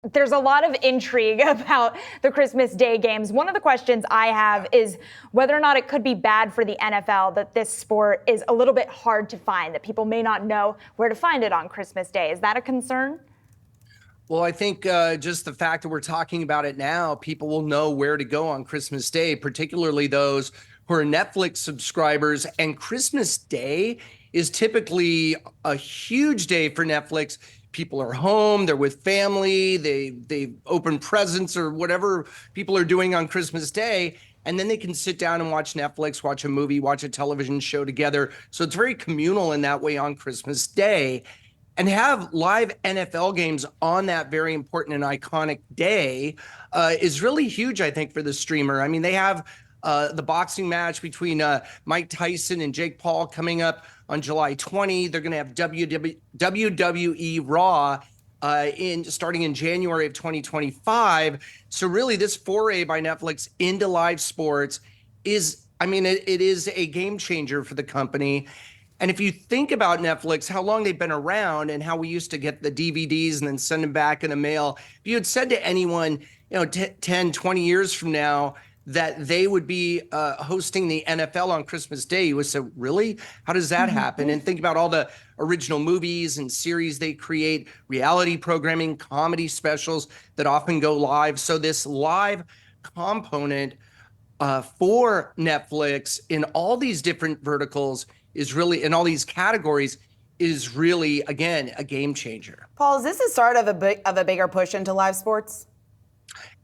There's a lot of intrigue about the Christmas Day games. One of the questions I have is whether or not it could be bad for the NFL that this sport is a little bit hard to find, that people may not know where to find it on Christmas Day. Is that a concern? Well, I think just the fact that we're talking about it now, people will know where to go on Christmas Day, particularly those who are Netflix subscribers. And Christmas Day is typically a huge day for Netflix. People are home, they're with family, they open presents or whatever people are doing on Christmas Day. And then they can sit down and watch Netflix, watch a movie, watch a television show together. So it's very communal in that way on Christmas Day. And have live NFL games on that very important and iconic day is really huge, I think, for the streamer. I mean, they have the boxing match between Mike Tyson and Jake Paul coming up on July 20. They're going to have WWE Raw starting in January of 2025. So really, this foray by Netflix into live sports is, I mean, it is a game changer for the company. And if you think about Netflix, how long they've been around and how we used to get the DVDs and then send them back in the mail, if you had said to anyone, 10, 20 years from now that they would be hosting the NFL on Christmas Day, you would say, really? How does that happen? And think about all the original movies and series they create, reality programming, comedy specials that often go live. So this live component for Netflix in all these different verticals is really, in all these categories, is really, again, a game changer. Paul, is this the start of a bigger push into live sports?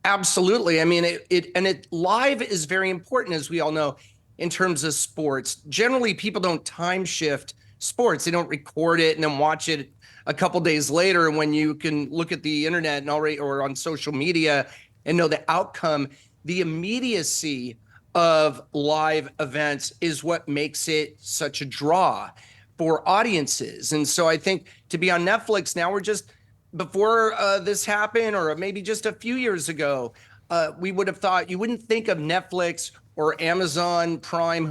Absolutely. I mean, it live is very important, as we all know, in terms of sports. Generally, people don't time shift sports. They don't record it and then watch it a couple days later when you can look at the internet and already, or on social media, and know the outcome. The immediacy of live events is what makes it such a draw for audiences. And so I think to be on Netflix now, we're just, before this happened, or maybe just a few years ago, we would have thought, you wouldn't think of Netflix or Amazon Prime,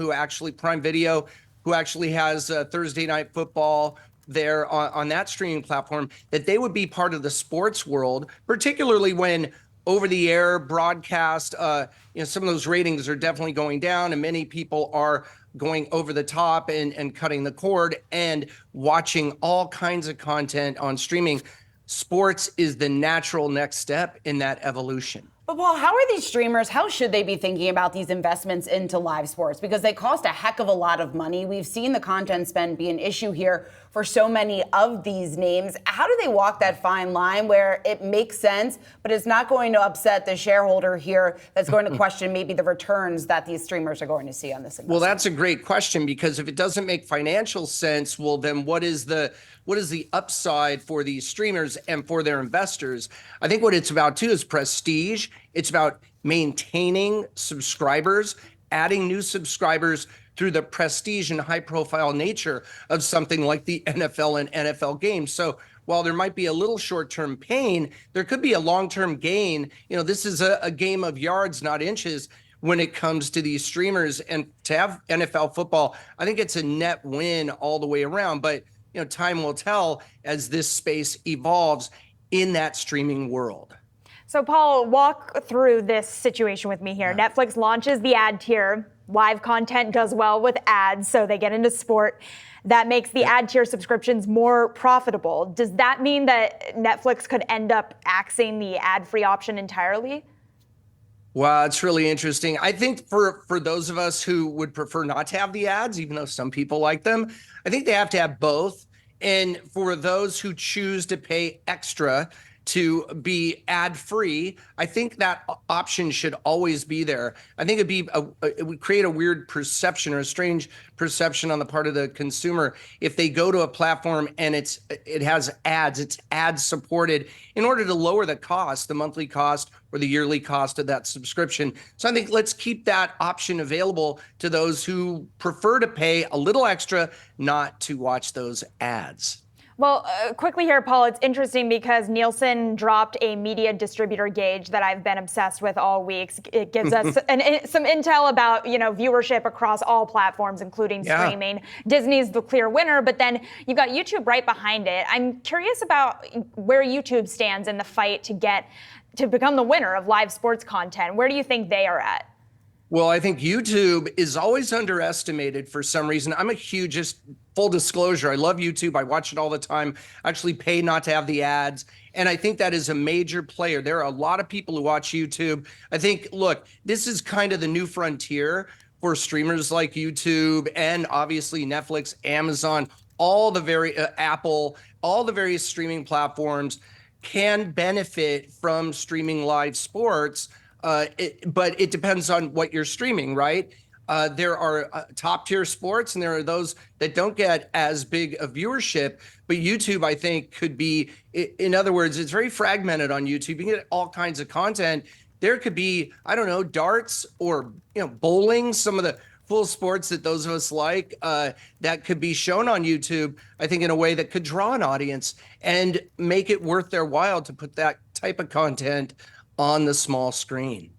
Prime Video, who actually has Thursday Night Football there on that streaming platform, that they would be part of the sports world, particularly when over-the-air broadcast, some of those ratings are definitely going down, and many people are going over the top and cutting the cord and watching all kinds of content on streaming. Sports is the natural next step in that evolution. But Paul, how are these streamers, how should they be thinking about these investments into live sports? Because they cost a heck of a lot of money. We've seen the content spend be an issue here for so many of these names. How do they walk that fine line where it makes sense, but it's not going to upset the shareholder here that's going to question maybe the returns that these streamers are going to see on this investment? Well, that's a great question, because if it doesn't make financial sense, well, then what is the upside for these streamers and for their investors? I think what it's about too is prestige. It's about maintaining subscribers, adding new subscribers through the prestige and high profile nature of something like the NFL and NFL games. So while there might be a little short-term pain, there could be a long-term gain. This is a game of yards, not inches, when it comes to these streamers. And to have NFL football, I think it's a net win all the way around. But time will tell as this space evolves in that streaming world. So, Paul, walk through this situation with me here. Yeah. Netflix launches the ad tier. Live content does well with ads, so they get into sport. That makes the ad tier subscriptions more profitable. Does that mean that Netflix could end up axing the ad-free option entirely? Wow, it's really interesting. I think for those of us who would prefer not to have the ads, even though some people like them, I think they have to have both. And for those who choose to pay extra to be ad-free, I think that option should always be there. I think it would create a weird perception, or a strange perception on the part of the consumer if they go to a platform and it has ads, it's ad supported, in order to lower the cost, the monthly cost or the yearly cost of that subscription. So I think let's keep that option available to those who prefer to pay a little extra not to watch those ads. Well, quickly here, Paul, it's interesting because Nielsen dropped a media distributor gauge that I've been obsessed with all week. It gives us some intel about, viewership across all platforms, including streaming. Disney's the clear winner, but then you've got YouTube right behind it. I'm curious about where YouTube stands in the fight to become the winner of live sports content. Where do you think they are at? Well, I think YouTube is always underestimated for some reason. I'm a huge, just full disclosure, I love YouTube. I watch it all the time. I actually pay not to have the ads. And I think that is a major player. There are a lot of people who watch YouTube. I think, look, this is kind of the new frontier for streamers like YouTube and obviously Netflix, Amazon, all the Apple, all the various streaming platforms can benefit from streaming live sports. But it depends on what you're streaming, right? There are top tier sports and there are those that don't get as big a viewership. But YouTube, I think, could be, in other words, it's very fragmented on YouTube. You can get all kinds of content. There could be, I don't know, darts or bowling, some of the full sports that those of us like, that could be shown on YouTube, I think, in a way that could draw an audience and make it worth their while to put that type of content on the small screen.